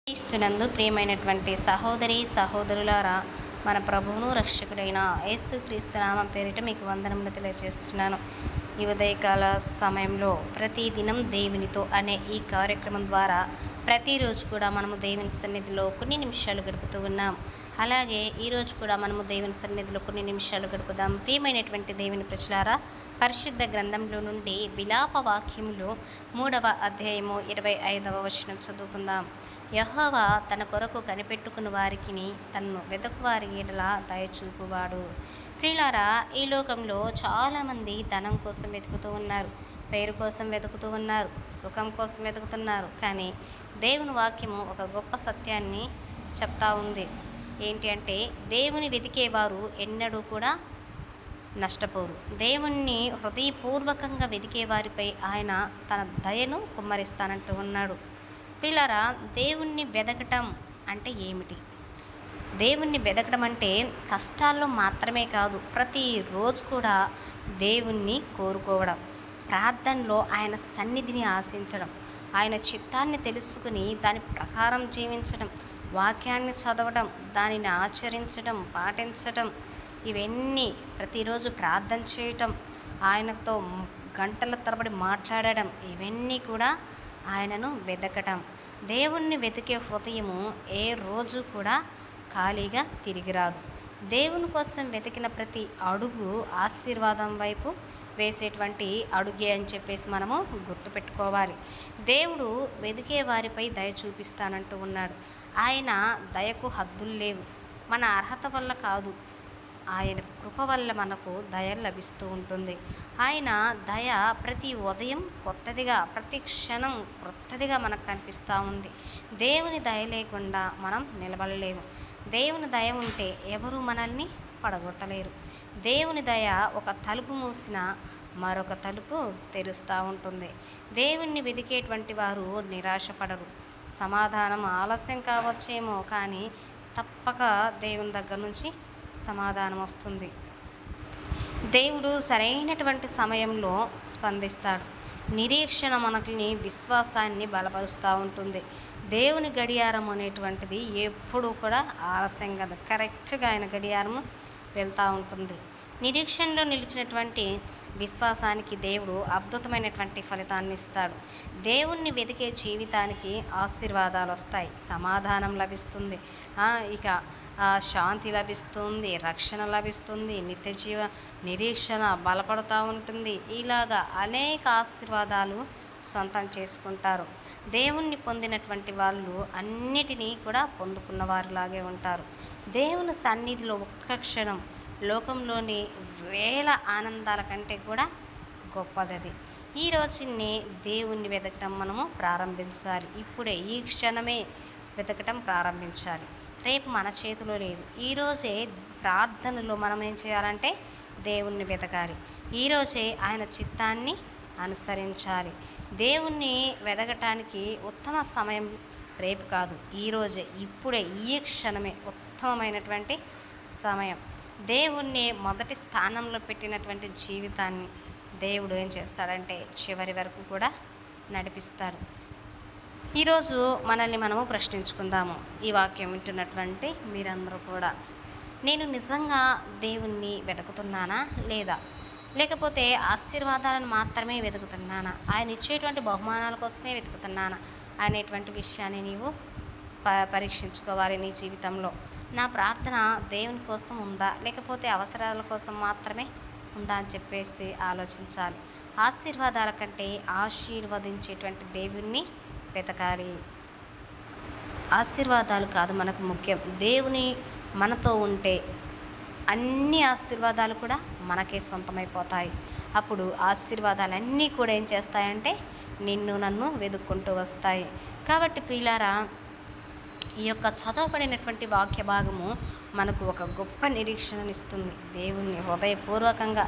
క్రీస్తునందు ప్రియమైనటువంటి సహోదరి సహోదరులారా, మన ప్రభువును రక్షకుడైన యేసుక్రీస్తు నామం పేరిట మీకు వందనములు తెలియజేస్తున్నాను. ఈ ఉదయకాల సమయంలో ప్రతిదినం దేవునితో అనే ఈ కార్యక్రమం ద్వారా ప్రతిరోజు కూడా మనము దేవుని సన్నిధిలో కొన్ని నిమిషాలు గడుపుతూ ఉన్నాం. అలాగే ఈరోజు కూడా మనము దేవుని సన్నిధిలో కొన్ని నిమిషాలు గడుపుదాం. ప్రియమైనటువంటి దేవుని ప్రజలారా, పరిశుద్ధ గ్రంథంలో నుండి విలాప వాక్యములు 3వ అధ్యాయము 25వ వచనం చదువుకుందాం. యెహోవా తన కొరకు కనిపెట్టుకున్న వారికిని తన్ను వెతుకు వారి ఎడల దయచూపువాడు. ప్రియులారా, ఈ లోకంలో చాలామంది ధనం కోసం వెతుకుతూ ఉన్నారు, పేరు కోసం వెతుకుతూ ఉన్నారు, సుఖం కోసం వెతుకుతున్నారు. కానీ దేవుని వాక్యము ఒక గొప్ప సత్యాన్ని చెప్తా ఉంది. ఏంటి అంటే, దేవుని వెతికేవారు ఎన్నడూ కూడా నష్టపోరు. దేవుణ్ణి హృదయపూర్వకంగా వెతికే వారిపై ఆయన తన దయను కుమ్మరిస్తానంటూ ఉన్నాడు. ప్రియులారా, దేవుణ్ణి వెదకటం అంటే ఏమిటి? దేవుణ్ణి వెదకడం అంటే కష్టాల్లో మాత్రమే కాదు, ప్రతిరోజు కూడా దేవుణ్ణి కోరుకోవడం, ప్రార్థనలో ఆయన సన్నిధిని ఆశించడం, ఆయన చిత్తాన్ని తెలుసుకుని దాని ప్రకారం జీవించడం, వాక్యాన్ని చదవడం, దానిని ఆచరించడం, పాటించడం, ఇవన్నీ ప్రతిరోజు ప్రార్థన చేయటం, ఆయనతో గంటల తరబడి మాట్లాడడం, ఇవన్నీ కూడా ఆయనను వెతకటం. దేవుణ్ణి వెతికే హృదయము ఏ రోజు కూడా ఖాళీగా తిరిగి రాదు. దేవుని కోసం వెతికిన ప్రతి అడుగు ఆశీర్వాదం వైపు వేసేటువంటి అడుగే అని చెప్పేసి మనము గుర్తుపెట్టుకోవాలి. దేవుడు వెతికే వారిపై దయ చూపిస్తానంటూ ఉన్నాడు. ఆయన దయకు హద్దులు లేవు. మన అర్హత వల్ల కాదు, ఆయన కృప వల్ల మనకు దయ లభిస్తూ ఉంటుంది. ఆయన దయ ప్రతి ఉదయం కొత్తదిగా, ప్రతి క్షణం కొత్తదిగా మనకు కనిపిస్తూ ఉంది. దేవుని దయ లేకుండా మనం నిలబడలేము. దేవుని దయ ఉంటే ఎవరు మనల్ని పడగొట్టలేరు. దేవుని దయ ఒక తలుపు మూసినా మరొక తలుపు తెరుస్తూ ఉంటుంది. దేవుణ్ణి వెతికేటువంటి వారు నిరాశపడరు. సమాధానం ఆలస్యం కావచ్చేమో, కానీ తప్పక దేవుని దగ్గర నుంచి సమాధానం వస్తుంది. దేవుడు సరైనటువంటి సమయంలో స్పందిస్తాడు. నిరీక్షణ మనల్ని విశ్వాసాన్ని బలపరుస్తూ ఉంటుంది. దేవుని గడియారం అనేటువంటిది ఎప్పుడూ కూడా ఆలస్యం కదా, కరెక్ట్గా ఆయన గడియారము వెళ్తూ ఉంటుంది. నిరీక్షణలో నిలిచినటువంటి విశ్వాసానికి దేవుడు అద్భుతమైనటువంటి ఫలితాన్ని ఇస్తాడు. దేవుణ్ణి వెతికే జీవితానికి ఆశీర్వాదాలు వస్తాయి, సమాధానం లభిస్తుంది, ఇక శాంతి లభిస్తుంది, రక్షణ లభిస్తుంది, నిత్యజీవ నిరీక్షణ బలపడుతూ ఉంటుంది. ఇలాగా అనేక ఆశీర్వాదాలు సొంతం చేసుకుంటారు. దేవుణ్ణి పొందినటువంటి వాళ్ళు అన్నిటినీ కూడా పొందుకున్న వారిలాగే ఉంటారు. దేవుని సన్నిధిలో ఒక్క క్షణం లోకంలోని వేల ఆనందాల కంటే కూడా గొప్పదది. ఈ రోజునే దేవుణ్ణి వెతకటం మనము ప్రారంభించాలి. ఇప్పుడే ఈ క్షణమే వెతకటం ప్రారంభించాలి. రేపు మన చేతిలో లేదు. ఈరోజే ప్రార్థనలో మనం ఏం చేయాలంటే దేవుణ్ణి వెతకాలి. ఈరోజే ఆయన చిత్తాన్ని అనుసరించాలి. దేవుణ్ణి వెతకటానికి ఉత్తమ సమయం రేపు కాదు, ఈరోజే, ఇప్పుడే, ఈ క్షణమే ఉత్తమమైనటువంటి సమయం. దేవుణ్ణి మొదటి స్థానంలో పెట్టినటువంటి జీవితాన్ని దేవుడు ఏం చేస్తాడంటే చివరి వరకు కూడా నడిపిస్తాడు. ఈరోజు మనల్ని మనము ప్రశ్నించుకుందాము. ఈ వాక్యం వింటున్నటువంటి మీరందరూ కూడా, నేను నిజంగా దేవుణ్ణి వెతుకుతున్నానా లేదా? లేకపోతే ఆశీర్వాదాలను మాత్రమే వెతుకుతున్నానా? ఆయన ఇచ్చేటువంటి బహుమానాల కోసమే వెతుకుతున్నానా అనేటువంటి విషయాన్ని నీవు పరీక్షించుకోవాలి. నీ జీవితంలో నా ప్రార్థన దేవుని కోసం ఉందా, లేకపోతే అవసరాల కోసం మాత్రమే ఉందా అని చెప్పేసి ఆలోచించాలి. ఆశీర్వాదాల కంటే ఆశీర్వదించేటువంటి దేవుణ్ణి వెతకాలి. ఆశీర్వాదాలు కాదు మనకు ముఖ్యం. దేవుని మనతో ఉంటే అన్ని ఆశీర్వాదాలు కూడా మనకే సొంతమైపోతాయి. అప్పుడు ఆశీర్వాదాలన్నీ కూడా ఏం చేస్తాయంటే నిన్ను నన్ను వెతుక్కుంటూ వస్తాయి. కాబట్టి ప్రియులారా, ఈ యొక్క చదవబడినటువంటి వాక్య భాగము మనకు ఒక గొప్ప నిరీక్షణనిస్తుంది. దేవుణ్ణి హృదయపూర్వకంగా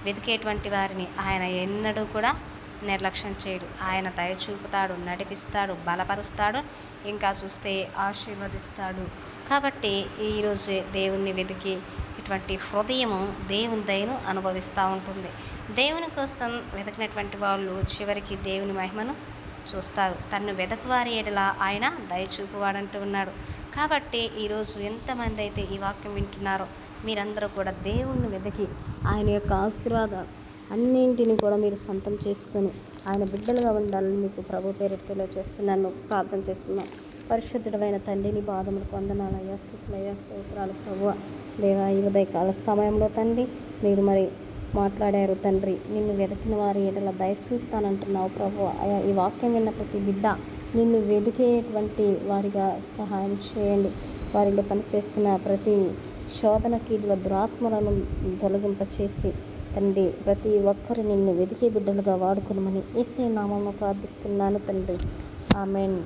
వెతికేటువంటి వారిని ఆయన ఎన్నడూ కూడా నిర్లక్ష్యం చేయడు. ఆయన దయ చూపుతాడు, నడిపిస్తాడు, బలపరుస్తాడు, ఇంకా చూస్తే ఆశీర్వదిస్తాడు. కాబట్టి ఈరోజు దేవుణ్ణి వెతికి ఇటువంటి హృదయము దేవుని దయను అనుభవిస్తూ ఉంటుంది. దేవుని కోసం వెతికినటువంటి వాళ్ళు చివరికి దేవుని మహిమను చూస్తారు. తన్ను వెదకువారి ఎడల ఆయన దయచూపువాడంటూ ఉన్నాడు. కాబట్టి ఈరోజు ఎంతమంది అయితే ఈ వాక్యం వింటున్నారో మీరందరూ కూడా దేవుణ్ణి వెతికి ఆయన యొక్క ఆశీర్వాదాలు అన్నింటినీ కూడా మీరు సొంతం చేసుకొని ఆయన బిడ్డలుగా ఉండాలని మీకు ప్రభు పేరిట తెలియజేస్తున్నాను. ప్రార్థన చేసుకున్నాను. పరిశుద్ధుడమైన తండ్రిని పాదములకు వందనాలు అయ్యా, స్తుతులు అయ్యా, స్తోత్రాలు ప్రభువ. దేవా, ఈ ఉదయకాల సమయంలో తండ్రి మీరు మరి మాట్లాడారు తండ్రి. నిన్ను వెతికిన వారి ఎడల దయచూపుతానంటున్నావు ప్రభువ. అయ్యా, ఈ వాక్యం విన్న ప్రతి బిడ్డ నిన్ను వెతికేటువంటి వారిగా సహాయం చేయండి. వారిలో పనిచేస్తున్న ప్రతి శోధన కీడుల దురాత్మలను తొలగింపచేసి తండ్రి ప్రతి ఒక్కరు నిన్ను వెతికే బిడ్డలుగా వాడుకునమని యేసయ్య నామములో ప్రార్థిస్తున్నాను తండ్రి. ఆమేన్.